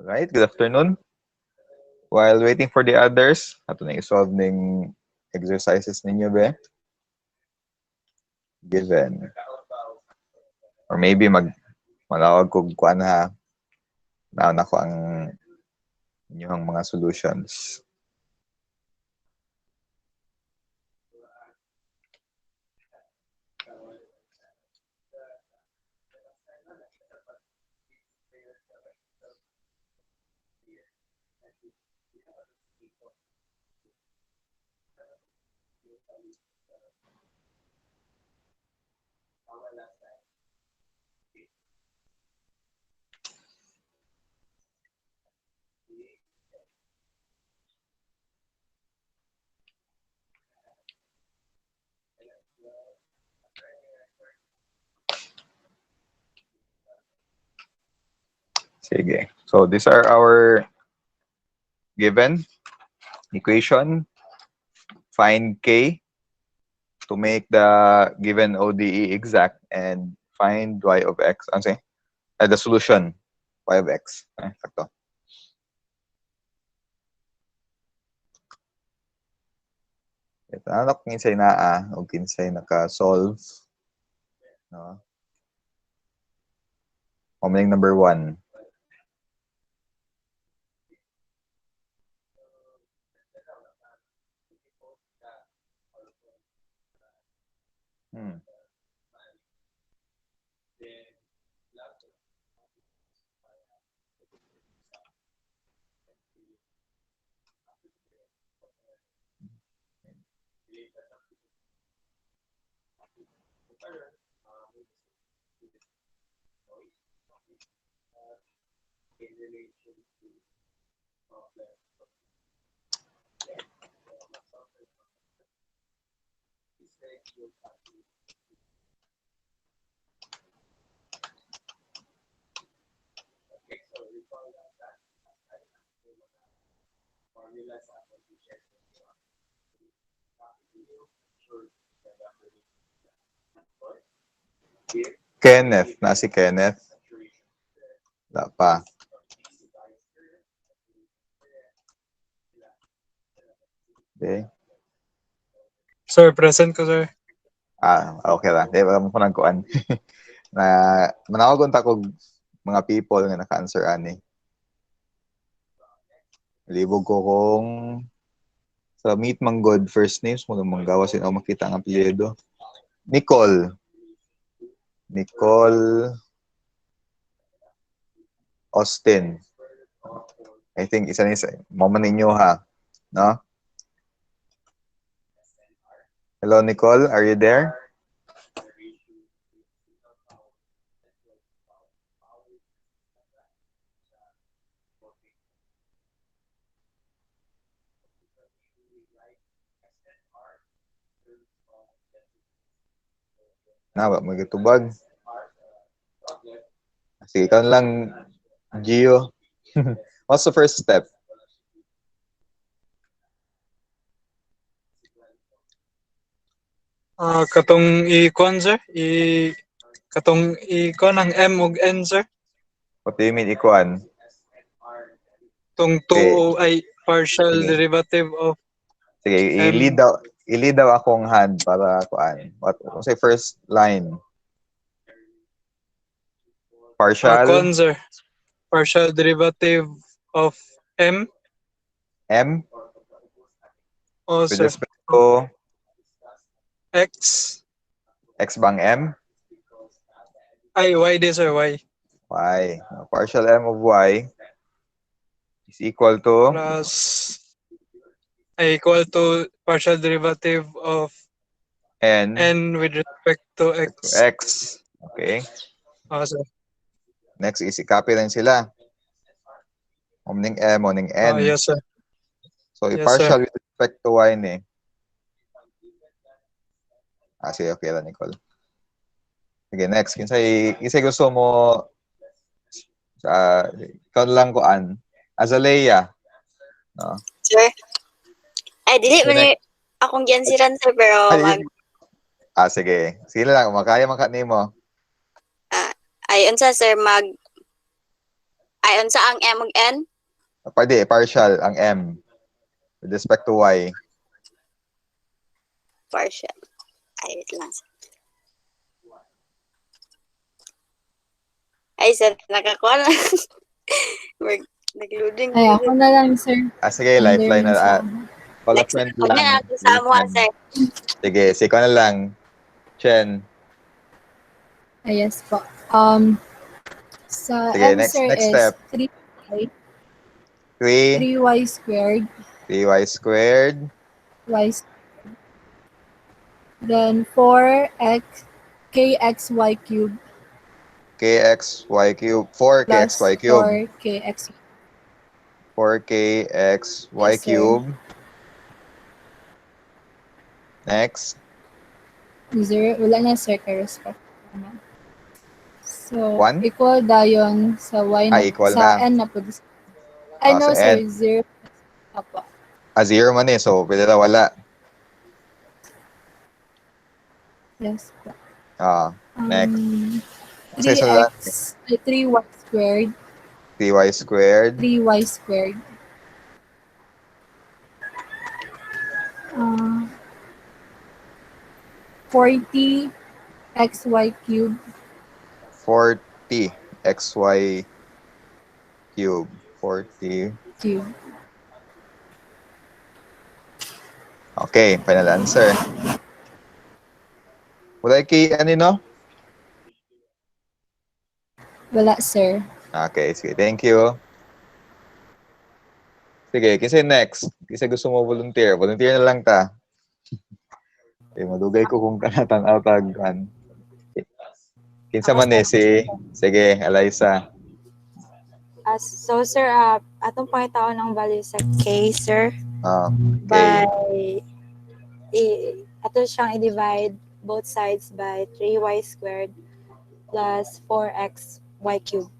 Alright, good afternoon. While waiting for the others, ato na i-solve ning exercises ninyo, be. Given. Or maybe malawag kog kuan ha. Naon ako ang inyong mga solutions. Sige. So these are our given equation. Find K to make the given ODE exact and find y of x. Ano say? The solution y of x. Sakto. Ito na kinsay naa o kinsay naka-solve. No? Omening number 1. Kenneth. Na si Kenneth. Wala pa. Okay. Sir, present ko, sir. Okay lang. Wala mo ko nagkuhan. Na manawag unta kog mga people nga naka-answer ani. Libog ko kung sa meet man god first names mo manggawasin o makita ang apelyido. Nicole Austin. I think isa ni mama ninyo ha, no? Hello Nicole, are you there? Na, magitubag. Sige, ikaw lang, Gio. What's the first step? Katong i-con, sir. Katong i-con ang M ug N, sir. What do you mean, ikuan? Tong 2 ay partial Sige. derivative of Sige, M. i-lead daw akong hand para kuan. What say first line? Partial? Con, sir. Partial derivative of M. M? O, With sir. respect to X. X bang M? Ay, Y din, sir. Y. Y. Partial M of Y is equal to? Plus ay equal to partial derivative of N with respect to X. X. Okay. O, sir. Next is i-copy lang sila. Omning M, omning N. Yes, sir. So, Yes, i-partial sir. with respect to Y ni. Sige, okay lang, Nicole. Sige, next. Kinsay gusto mo ikaw lang kuan. Azalea. No? Sir? Ay, dili man yung akong giansiran, sir, pero sige. Sige lang, makaya man ka nimo. ay, unsa, sir, Ayon sa ang M ug N. Pwede, partial ang M with respect to Y. Partial. Ay, wait lang. Ay, sir, nakakuha lang. Nag-loading. Ay, ako na lang, sir. Sige, Under lifeline yung na. sa... Call a Next, friend huwag na lang. natin sa amo, sir. Sige, siko na lang. Chen. yes po. Sa Sige, answer next is step. 3y, 3, 3y squared, 3y squared, y squared. Then 4x, kxy cubed kxy cube, 4kxy plus cube, 4kx. 4kxy Yes, sir. cube. Next. Zero, wala na, sir, ka-respect. So, 1? equal dayon sa y na, Equal sa na. n na po. I know, Sa sir, N. 0. Apo. 0 man eh, so pwede na wala. Yes po. Next. 3x, 3y squared, 3y squared, 3y squared. 40 xy cubed 40 xy cube, 40. cube. Okay, final answer. Wala kay ano no? Wala, sir. Okay, sige. Thank you. Sige, kasi next. Kasi gusto mo volunteer. Volunteer na lang ta. Okay, madugay ko kung kanatan tag kan. Kinsa man eh si sige, Eliza. So, sir, atong pangitaon ng value sa K, sir. Okay. Ato siyang i-divide both sides by 3y squared plus 4xy cubed.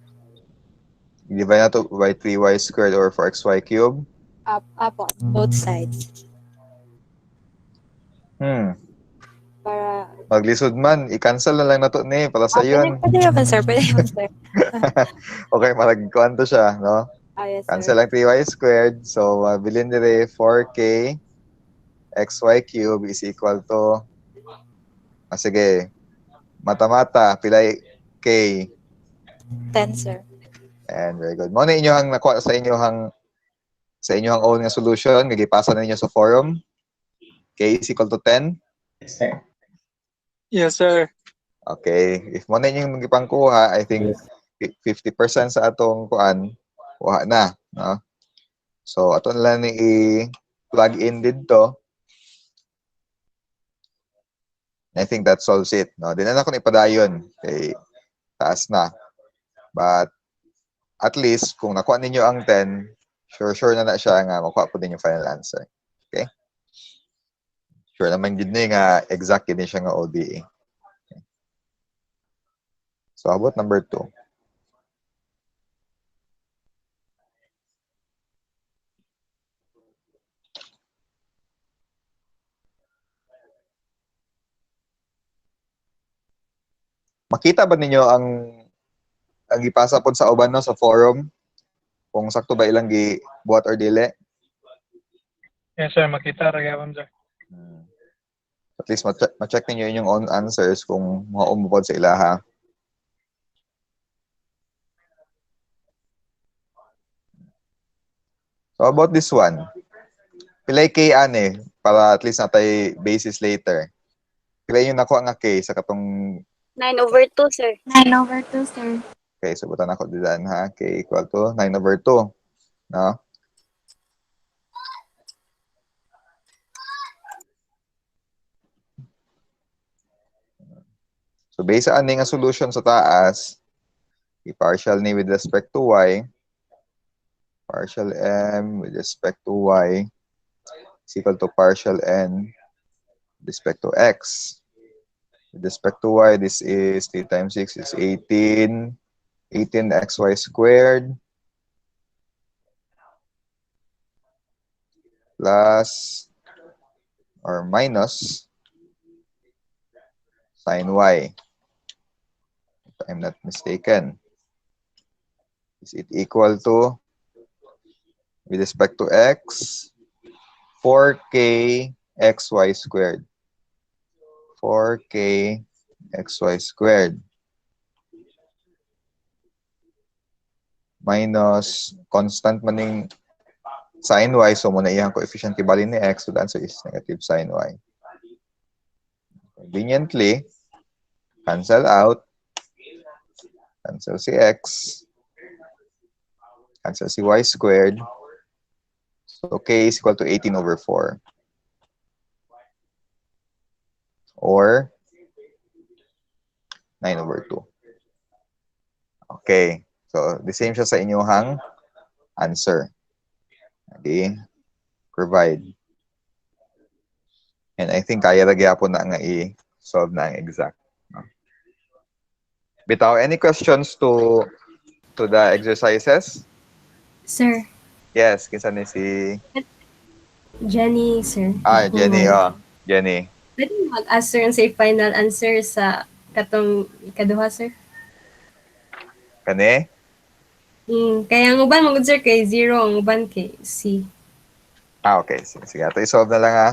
Divide na to by 3y squared or 4xy cube. Apo, both sides. Para... Maglisod man, i-cancel na lang na to ni para sa yun. Pwede naman, sir. Pwede naman, sir. Okay, malagkuhan to siya, no? Yes, Cancel sir. lang 3y squared. So, bilhin dire 4k xy cube is equal to sige, mata-mata, pilay k. 10, sir. And very good. Mo na inyohang nakuha sa inyohang own nga solution, gigipasa na ninyo sa forum. K is equal to 10. Yes, sir. Okay. If mo na inyong gipangkuha, I think 50% sa atong kuan, kuha na. No? So, ato na lang ni i-plug in dito. I think that solves it. No? Di na ako ni padayon. Okay. Taas na. But, at least, kung nakuha ninyo ang 10, sure na siya nga makuha po din yung final answer. Okay? Sure naman yun nga exact yun siya nga ODE. Okay. So, how about number 2? Makita ba ninyo ang ipasa po sa uban no, sa forum? Kung sakto ba ilang gibuhat or dili? Yes, sir. Makita ra gyapon, sir. At least ma-check ninyo yung own answers kung mga umupod sa ilaha. So about this one, pilay K ane para at least natay basis later. Pilay yung nakuha nga K sa katong 9/2, sir. 9/2, sir. okay, so butan ako diyan ha. K equal to 9/2. No? So based sa ani nga solution sa taas, i-partial ni with respect to y, partial m with respect to y is equal to partial n with respect to x. With respect to y, this is 3 times 6 is 18. 18xy squared plus or minus sin y, if I'm not mistaken. is it equal to, with respect to x, 4k xy squared. 4k xy squared minus constant maning sin y, so muna iyang coefficient kibali ni x, so the answer is negative sin y. Conveniently, cancel out, cancel si x, cancel si y squared, so k is equal to 18 over 4. Or 9 over 2. Okay. So, the same siya sa inyong answer. Okay. Provide. And I think kaya lagi po na nga i-solve na ang exact. Bitaw, any questions to the exercises? Sir, Yes, kinsa ni si Jenny, sir. Jenny, Jenny. Pwede mag-ask, sir, sa final answer sa katong ikaduha, sir? Kani? Kaya ang uban, magod, sir, kay 0, ang uban kay C. Okay. Sige. Ito i-solve na lang ha.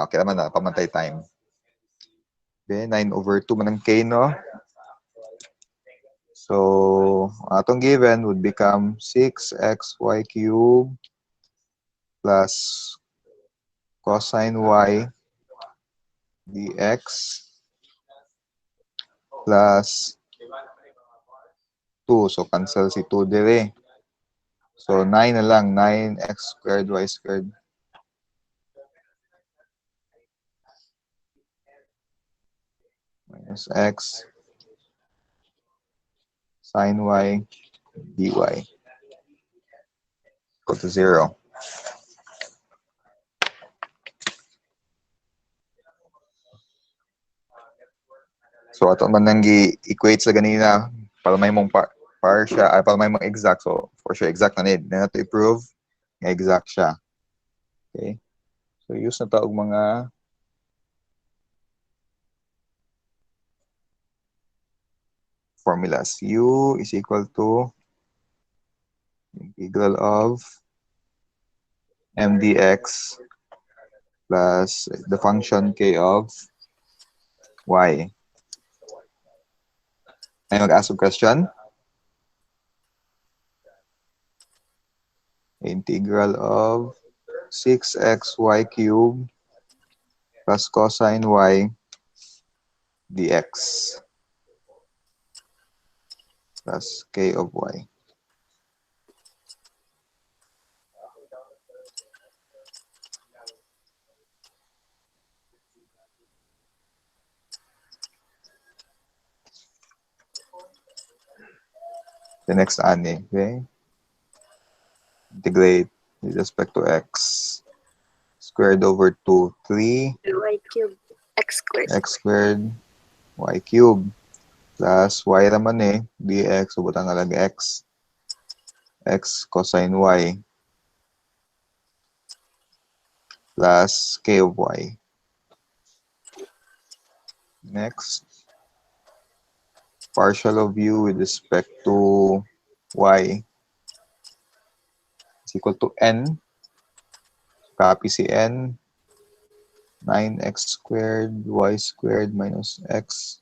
Okay naman na. Pamantay time. Okay, 9 over 2 man ang k, no? So, atong given would become 6xy cubed plus cosine y dx plus 2. So, cancel si 2 dire. So, 9 na lang. 9x squared y squared. Minus x sine y dy equal to 0. So, ato man nang gi-equate sa ganina para may mong partial, para may mong exact. So, for sure, exact na need. Na to i-prove nga exact siya. Okay? So, use na ta og mga formulas. U is equal to integral of m dx plus the function k of y. May mag-ask of question? Integral of 6xy cubed plus cosine y dx plus k of y. The next ani, okay? Integrate with respect to x squared over 2, 3 Y cube. X squared. x squared y cubed plus y naman dx, ubutang nga lang x cosine y plus k of y. Next, partial of u with respect to y is equal to n. Copy si n. 9x squared y squared minus x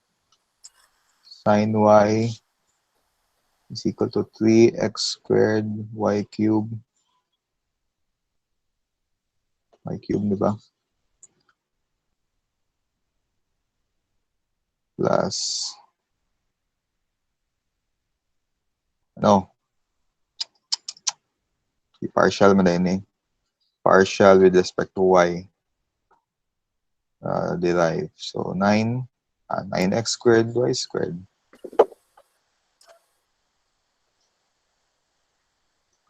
sine y is equal to 3x squared y cubed. Y cubed, di ba? Plus, partial man din partial with respect to y derive. So 9x squared y squared.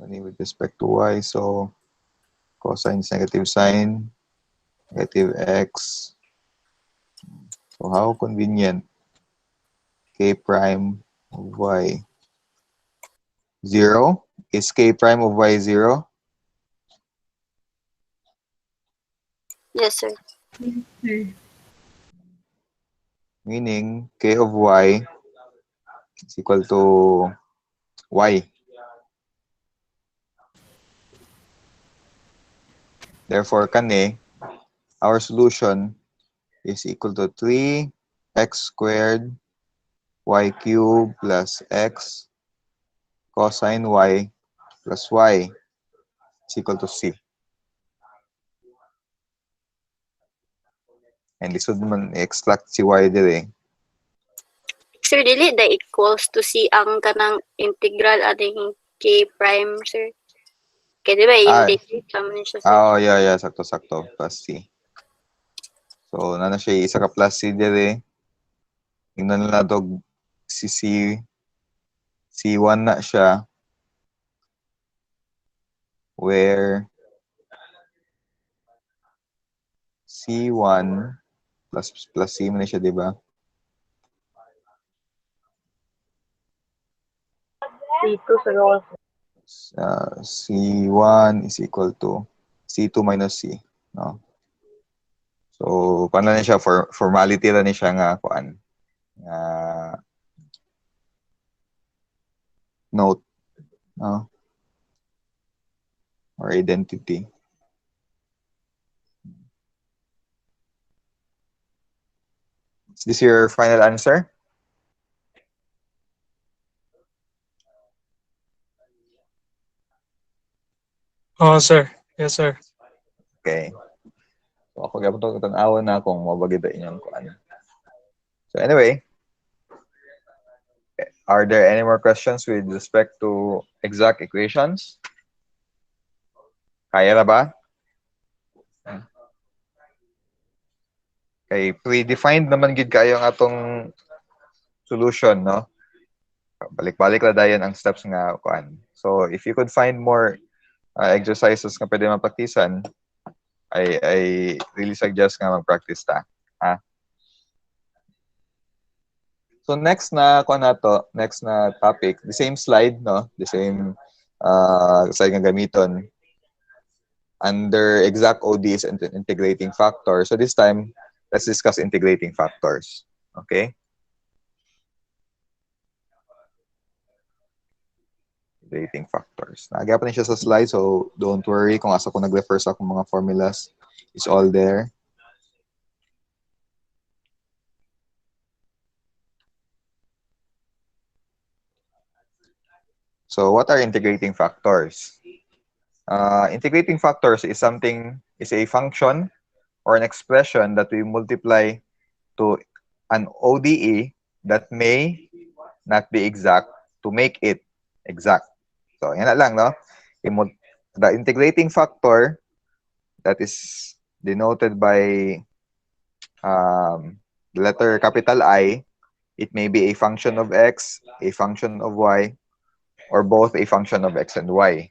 With respect to y, so cosine is negative sine, negative x. So how convenient? K prime of y 0. Is k prime of y 0? Yes, sir. Sir. Meaning k of y is equal to y. Therefore, kani, our solution is equal to 3x squared y cubed plus x cosine y plus y is equal to c. And this would man extract si y dire. Sir, dili da equals to C ang kanang integral ating K prime, sir. Kaya di ba, integrate naman siya, sir. Oh, yeah, sakto plus c. So, na siya isa ka plus c dire. Tingnan na to si C1 na siya where C1 plus C mo na siya, di ba? C2 sa roll. C1 is equal to C2 minus C, no? So, paano na siya? Formality na ni siya nga kuan. Note, no? Or identity. Is this your final answer? Oh, sir. Yes, sir. Okay. So, ako gapon to tanawan na kung mabagay da inyong kuan. So, anyway, are there any more questions with respect to exact equations? Kaya na ba? Okay, predefined naman gid kayo ang atong solution, no? Balik-balik la dayon ang steps nga kuan. So, if you could find more exercises nga pwede mapraktisan, I really suggest nga mag-practice ta. Ha? So next na next na topic, the same slide, no? The same slide nga gamiton under exact ODs and integrating factors. So this time, let's discuss integrating factors. Okay? Integrating factors. Nagapan niya siya sa slide, so don't worry kung asa ko nag-refer sa akong mga formulas. It's all there. So what are integrating factors? Integrating factors is a function or an expression that we multiply to an ODE that may not be exact to make it exact. So, yan na lang, no? The integrating factor that is denoted by the letter capital I, it may be a function of x, a function of y, or both a function of x and y,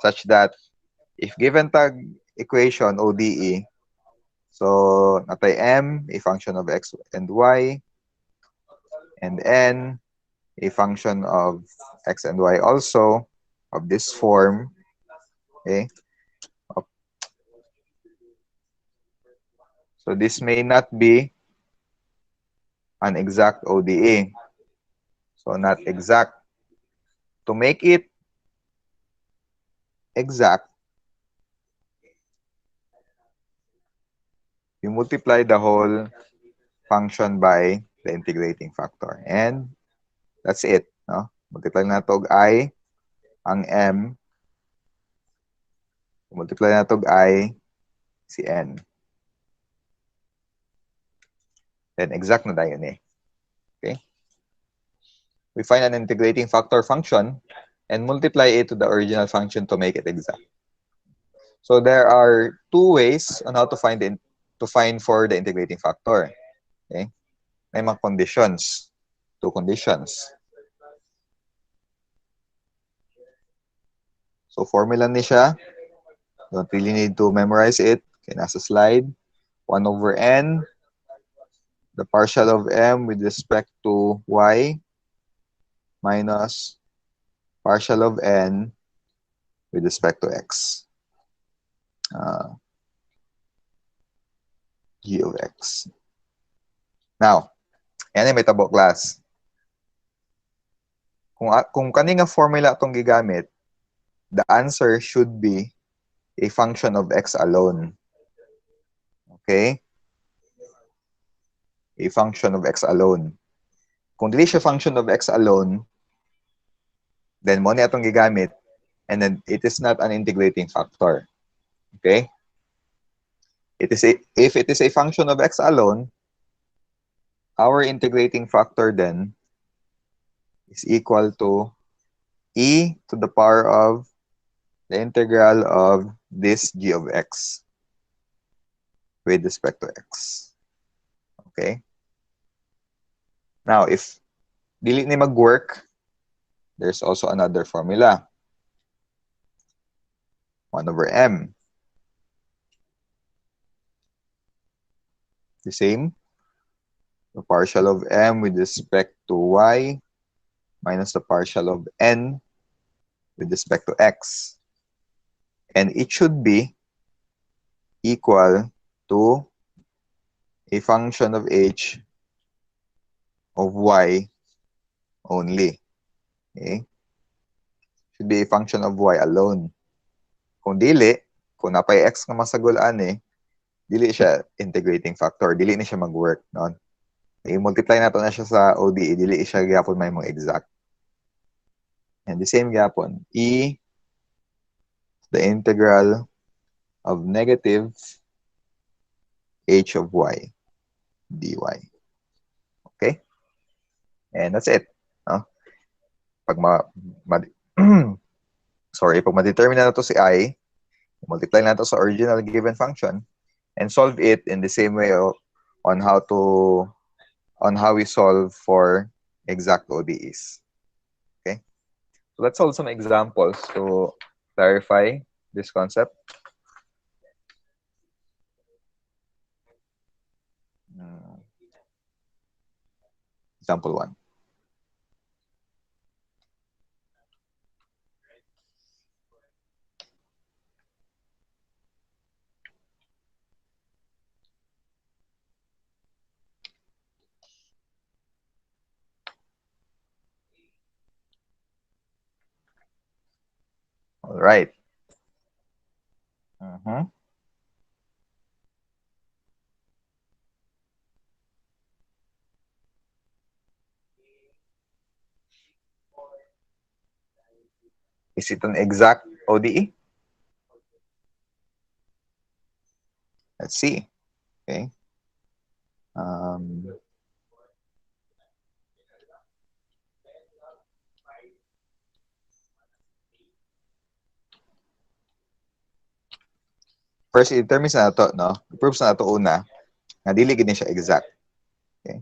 such that if given tag equation ODE, so natay m, a function of x and y, and n, a function of x and y also of this form, okay? So this may not be an exact ODE. So not exact. To make it exact, you multiply the whole function by the integrating factor. And that's it. No? Multiply na to I, ang m. Multiply na to I, si n. Then exact na tayo ni. Okay? We find an integrating factor function and multiply it to the original function to make it exact. So there are two ways on how to find for the integrating factor. Okay? May mga conditions. Two conditions. So formula ni siya. Don't really need to memorize it. Okay, nasa slide. 1 over n, the partial of m with respect to y, minus partial of n with respect to x. G of x. Now, yan ay may tabo class. kung kani nga formula atong gigamit, the answer should be a function of x alone. Okay? A function of x alone. Kung dili siya function of x alone, then mo ni atong gigamit, and then it is not an integrating factor. Okay? If it is a function of x alone, our integrating factor then is equal to e to the power of the integral of this g of x with respect to x. Okay? Now, if dili ni mag-work, there's also another formula. 1 over m. The same. The partial of m with respect to y minus the partial of n with respect to x. And it should be equal to a function of h of y only. Okay? Should be a function of y alone. Kung dili, kung napay x nga masagulaan dili siya integrating factor, dili ni siya mag-work, no? I-multiply nato na siya sa ODE, dili siya gyapon may mga exact. And the same gyapon, e the integral of negative h of y dy. Okay? And that's it, no? Pag pag ma-determine na to si I, multiply na to sa original given function and solve it in the same way on how we solve for exact ODEs. Okay? So let's solve some examples to clarify this concept. Example 1. All right. Is it an exact ODE? Let's see. Okay. First, i-determine na ito, no? I-prove na ito una, na dili gini siya exact. Okay?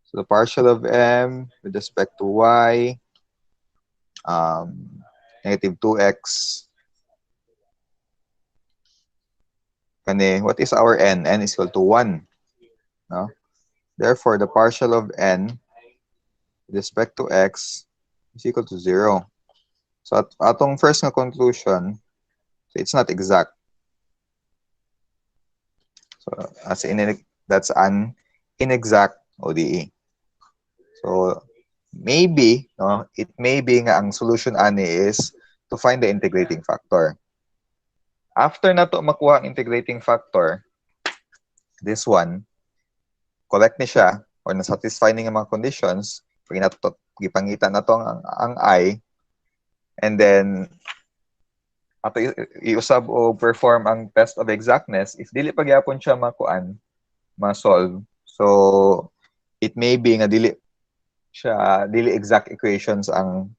So, the partial of m with respect to y, negative 2x, kani, what is our n? N is equal to 1. No? Therefore, the partial of n with respect to x is equal to 0. So, atong first nga conclusion, so it's not exact. So, that's an inexact ODE. So, maybe, no, it may be nga ang solution ani is to find the integrating factor. After na to makuha ang integrating factor, this one, correct ni siya, or na-satisfy ni nga mga conditions, gipangita na to ang I, and then, ato iusab o perform ang test of exactness, if dili pa gyapon siya ma-solve, so it may be nga dili exact equations ang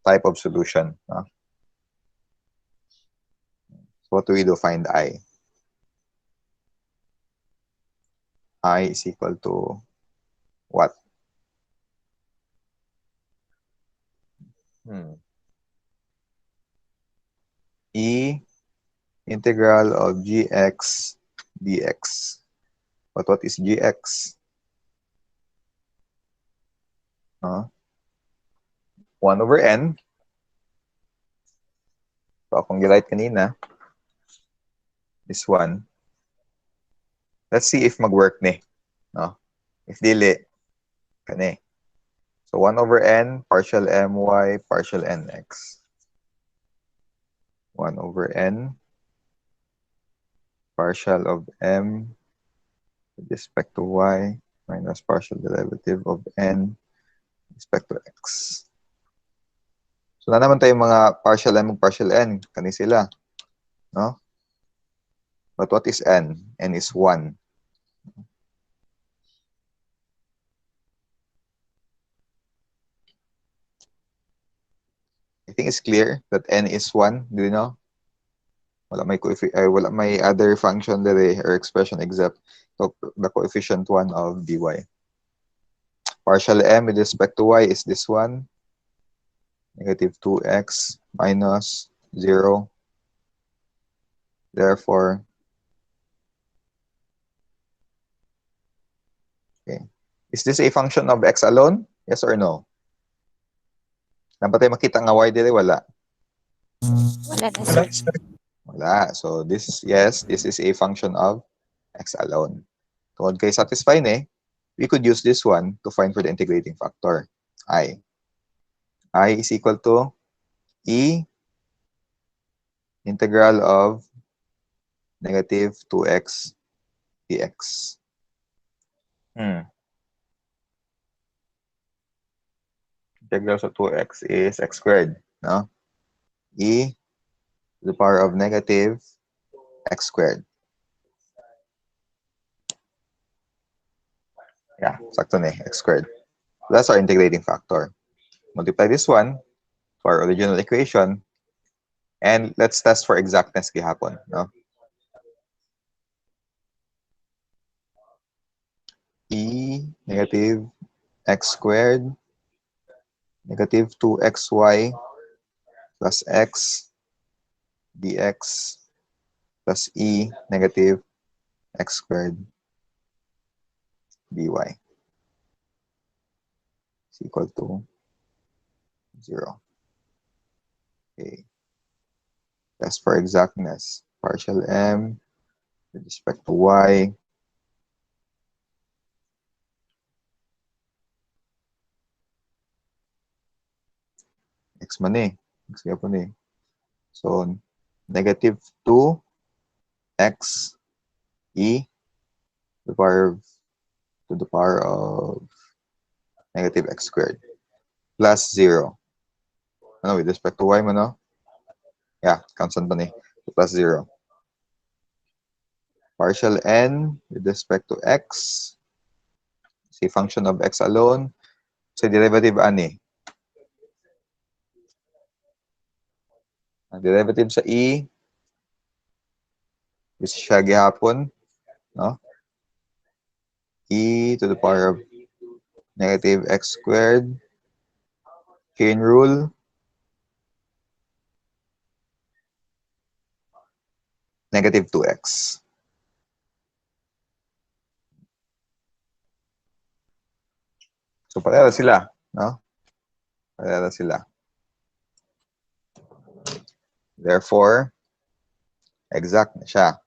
type of solution. No? So what do we do? Find I. I is equal to what? E integral of gx dx. But what is gx? 1 over n. So akong gilite kanina, this one. Let's see if mag-work ni. No? If dili, kani. So 1 over n, partial my, partial nx. 1 over n, partial of m with respect to y, minus partial derivative of n with respect to x. So na naman tayong mga partial m, partial n. Kani sila. No? But what is n? N is 1. I think it's clear that n is 1. Do you know? Wala may other function there or expression except the coefficient 1 of dy. Partial m with respect to y is this one. Negative 2x minus 0. Therefore, okay. Is this a function of x alone? Yes or no? Dapat tayo makita nga y dire, wala. Wala na, Wala, sir. sir. Wala. So this is a function of x alone. Tungod kay satisfy we could use this one to find for the integrating factor. I is equal to e integral of negative 2x dx. Integral of 2x is x squared, no? E to the power of negative x squared. Yeah, sakto na x squared. That's our integrating factor. Multiply this one to our original equation, and let's test for exactness gihapon, no? E negative x squared negative 2xy plus x dx plus e negative x squared dy is equal to 0. Okay. Test for exactness. Partial m with respect to y. X man X kaya po So, negative 2x e to the power of negative x squared plus 0. Ano, with respect to y mo, no? Yeah, constant pa plus 0. Partial n with respect to x. See function of x alone. So, derivative ani. Ang derivative sa e is siya gihapon, no? E to the power of negative x squared. Chain rule. Negative 2x. So, pareha sila, no? Pareha sila. Therefore, exact na siya.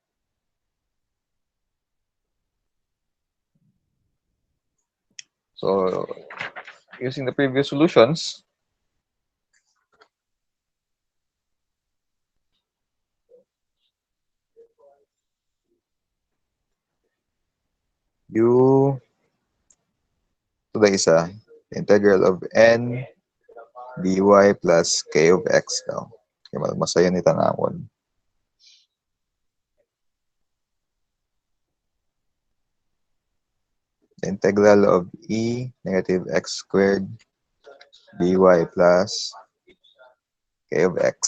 So, using the previous solutions, you, to the isa, the integral of n dy plus k of x daw. Okay, magmasayo ni tanawon. The integral of e negative x squared dy plus k of x.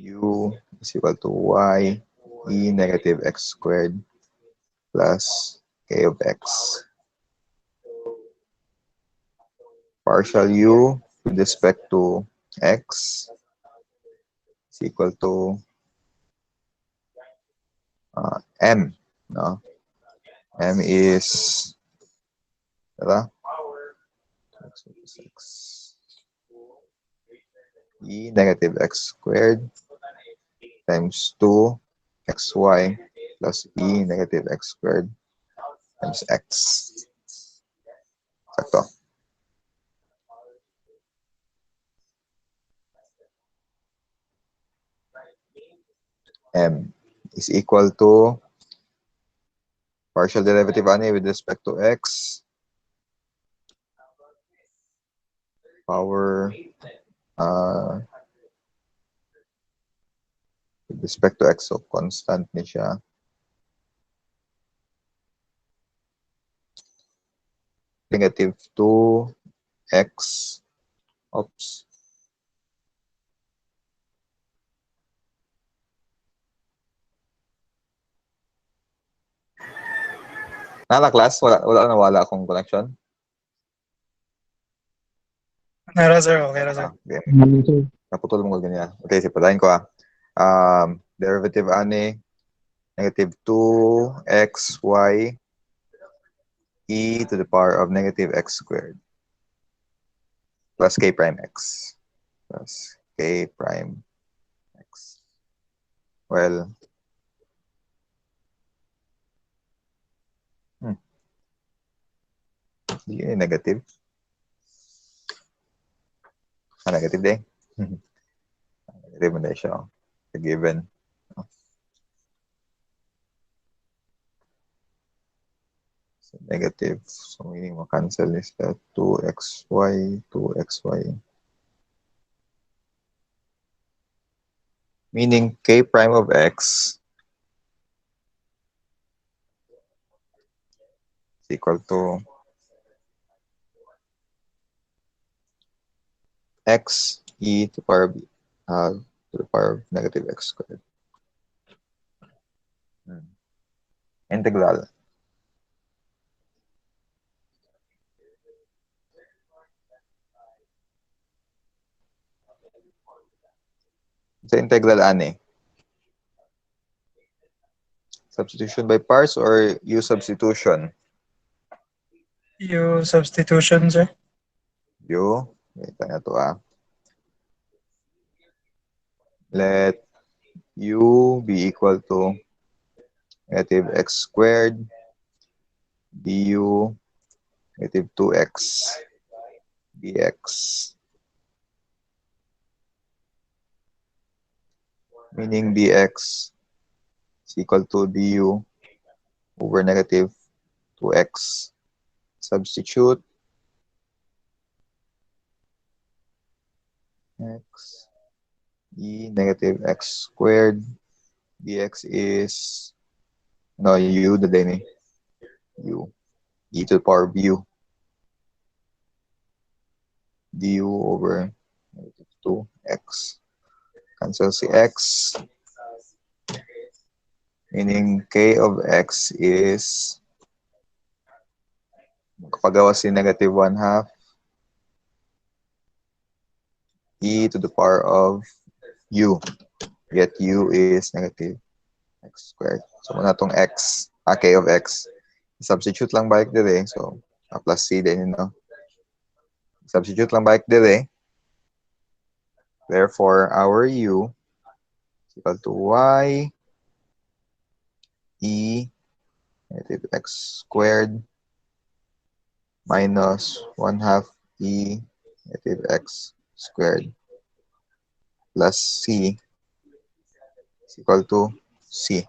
U is equal to y e negative x squared plus k of x. Partial u with respect to x is equal to m, no? M is, diba? E negative x squared times 2xy plus e negative x squared times x. Sakto. M is equal to partial derivative ani with respect to x power with respect to x, so constant ni siya. Negative 2x. Oops. Nala class, wala nawala akong connection. Nara, sir. Okay na, sir. Okay. Naputol mo ganyan. Okay, sipadahin ko derivative ani negative 2xy e to the power of negative x squared plus k prime x plus k prime x. Well, di negative. Negative din. Negative na siya. Given. So negative. So meaning ma-cancel is that 2xy. Meaning k prime of x is equal to x e to the power of negative x squared. Integral. Sa integral ani? Substitution by parts or U substitution? U substitution, sir. U. Wait na to Let U be equal to negative x squared du negative 2x dx. Meaning dx is equal to du over negative 2x. Substitute x e negative x squared dx is u the day u e to the power of u du over negative 2x. Cancel si x, meaning k of x is magkapagawa si negative 1/2 e to the power of u. Yet u is negative x squared. So muna itong x, k of x. Substitute lang balik dire. So, plus c din, Substitute lang balik dire. Therefore, our u is equal to y e negative x squared minus 1/2 e negative x squared plus c is equal to c.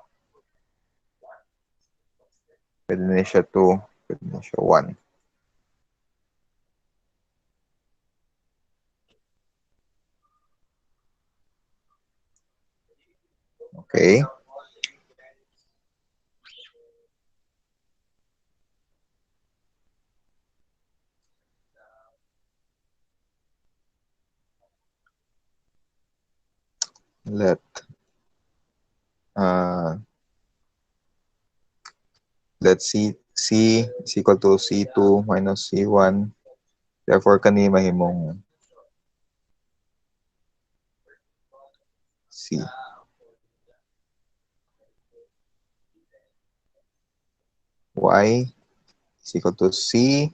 Pwede na siya 2, pwede na siya 1. Okay. Let's see c is equal to c2 minus c1. Therefore, kani mahimong c. Y is equal to c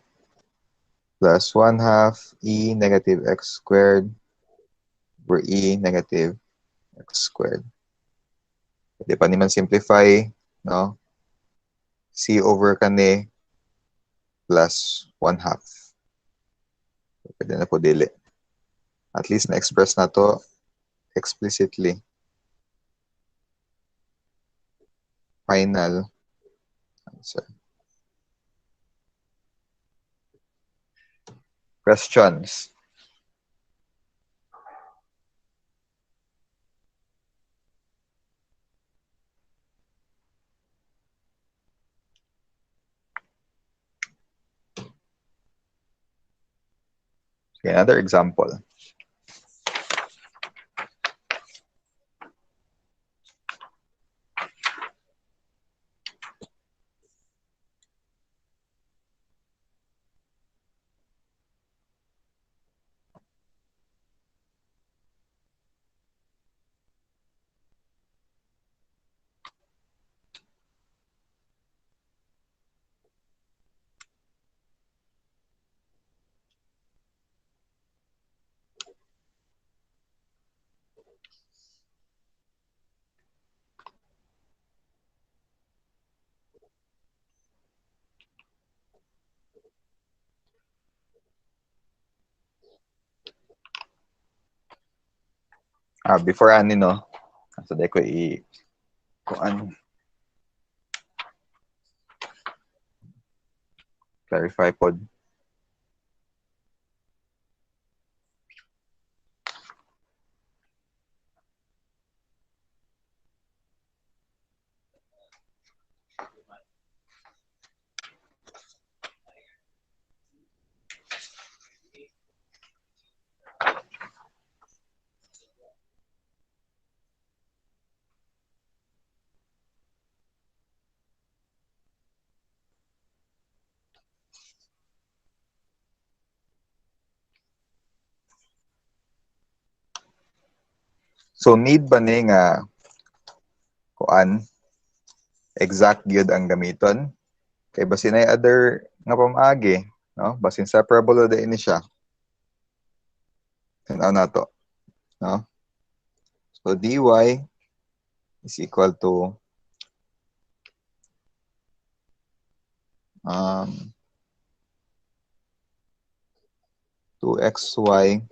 plus 1/2 e negative x squared over e negative x squared. Pwede pa naman simplify, no? C over kani plus 1/2. Pwede na po dili. At least na-express na to explicitly. Final answer. Questions? Okay, another example. Before ani no, so day ko kuan clarify pod. So need ba ni nga kuan exact gyud ang gamiton? Kay basin ay other nga pamaagi, no? Basin separable o ini siya. Tanaw na to, no? So dy is equal to 2xy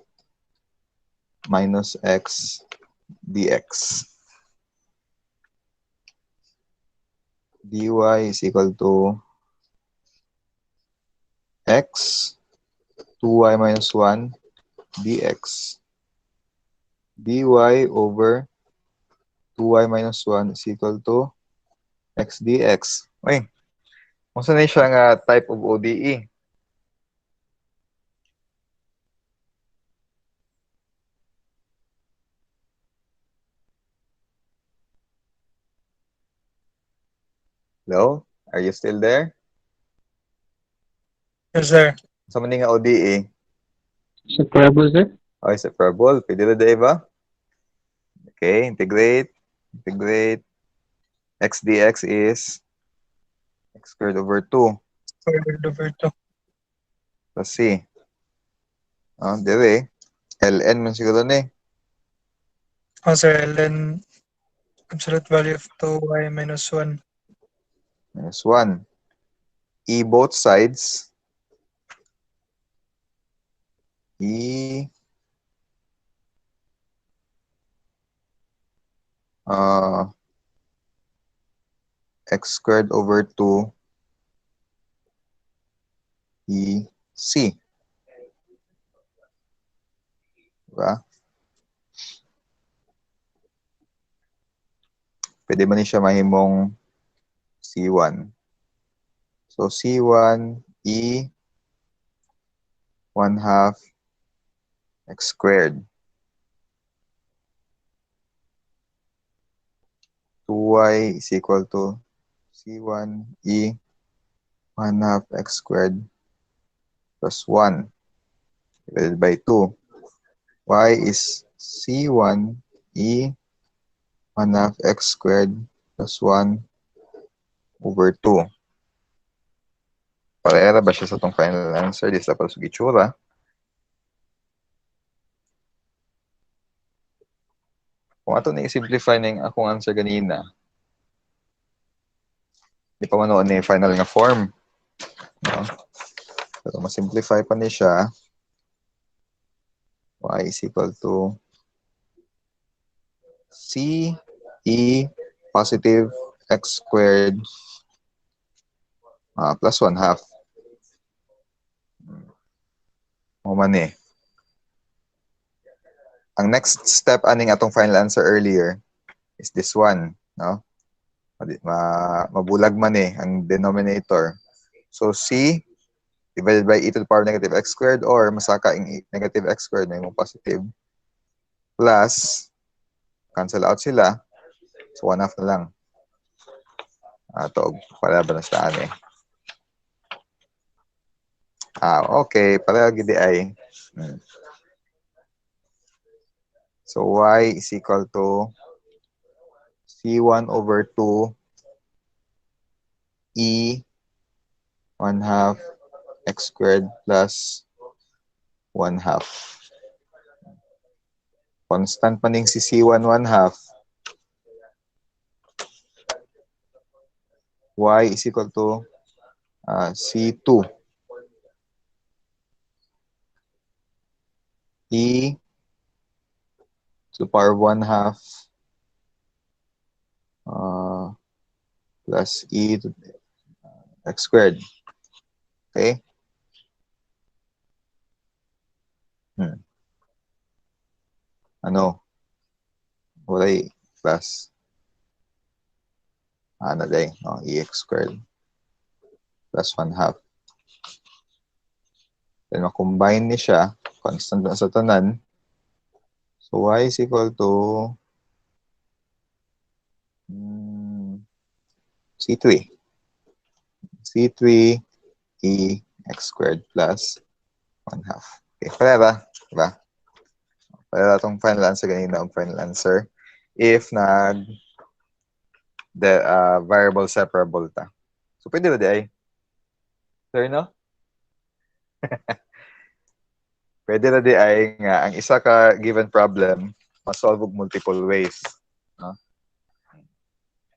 minus x dx. dy is equal to x 2y minus 1 dx. dy over 2y minus 1 is equal to x dx. Uy, kung saan na siya nga type of ODE? Hello? Are you still there? Yes, sir. Sa maning nga ODE? Separable, sir? Okay, separable. Pwede na di ba? Okay, integrate. X dx is x squared over 2 Squared over 2. plus c. Dire. ln man siguro ni. Oh, sir, ln absolute value of 2y minus 1. Minus 1. E both sides. E x squared over 2 e c. Diba? Pwede man ni siya mahimong C1. So C1 E 1/2 x squared. 2y is equal to C1 E 1/2 x squared plus 1 divided by 2. Y is C1 E 1/2 x squared plus 1 over 2. Para ba siya sa itong final answer? Di sa pagsugitsura. Kung ato na i-simplify na yung akong answer ganina, Di pa manoon ni final nga form. No? Pero masimplify pa ni siya. Y is equal to C E positive x squared plus 1/2. Man eh. Ang next step aning atong final answer earlier is this one, no? Mabulag man eh ang denominator. So C divided by e to the power negative x squared or masaka ang negative x squared na yung positive plus cancel out sila. So 1/2 na lang. Ito, para ba na sa eh. Okay. Para gidi ay. So y is equal to C1 over 2 E 1/2 x squared plus 1/2. Constant pa ning si C1 1/2. Y is equal to C2 E to the power of 1/2 plus E to x squared. Okay? Ano? Walay plus day, EX squared plus 1/2. Then makombine ni siya, constant na sa tanan. So y is equal to C3. C3 E x squared plus 1/2. Okay, pala diba? Pala itong final answer ganina ang final answer if variable separable ta. So pwede ba di ay? Sir, no? Pwede na di ay nga ang isa ka given problem masolve og multiple ways, no?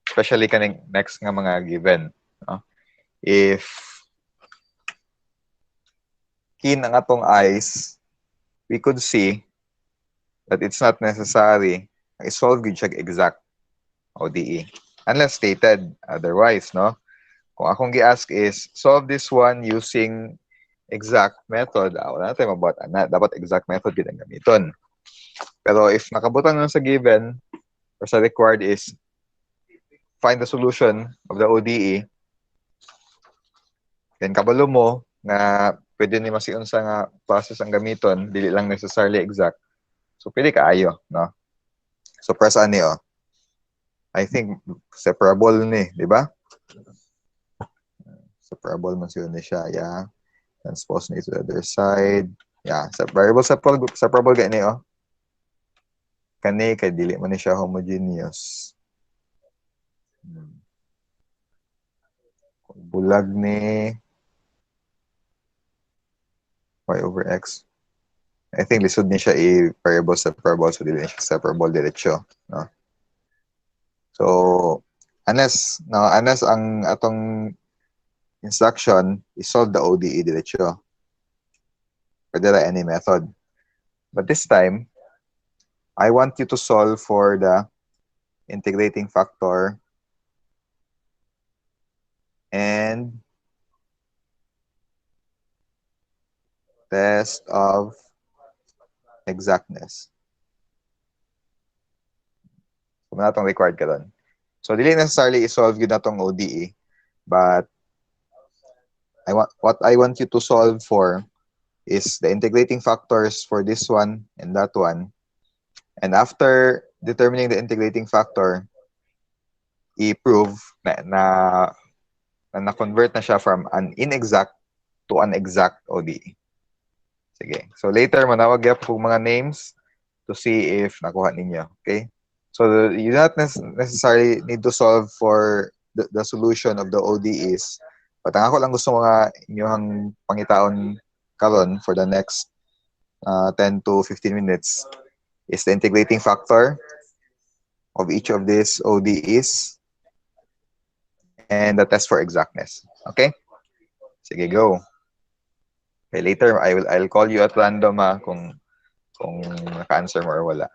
Especially kaning next nga mga given, no? If keen ang atong eyes, we could see that it's not necessary i-solve gyud siya exact ODE unless stated otherwise, no? Kung akong gi-ask is solve this one using exact method, wala natin mabuhat ana, dapat exact method gid ang gamiton. Pero if nakabutan na sa given or sa required is find the solution of the ODE, then kabalo mo nga pwede ni masiunsa nga process ang gamiton, dili lang necessarily exact. So pwede kaayo, no? So press ani I think separable ni, di ba? Separable man siya ni siya, yeah. Transpose na to the other side. Yeah, variable separable gani Kani kay dili man ni siya homogeneous. Bulag ni y over x. I think lisod ni siya variable separable, so dili siya separable diretso, no? So unless ang atong instruction is solve the ODE diretso, pwede ra any method. But this time, I want you to solve for the integrating factor and test of exactness. Kung natong required ka doon. So, dili necessarily i-solve yun natong ODE, but what I want you to solve for is the integrating factors for this one and that one. And after determining the integrating factor, i-prove na na-convert na siya from an inexact to an exact ODE. Sige. So later, manawag yan po mga names to see if nakuha ninyo. Okay? So you not necessarily need to solve for the solution of the ODEs. But ang ako lang gusto mga inyong pangitaon karon for the next 10 to 15 minutes is the integrating factor of each of these ODEs and the test for exactness. Okay? Sige, go. Okay, later I'll call you at random kung naka-answer mo or wala.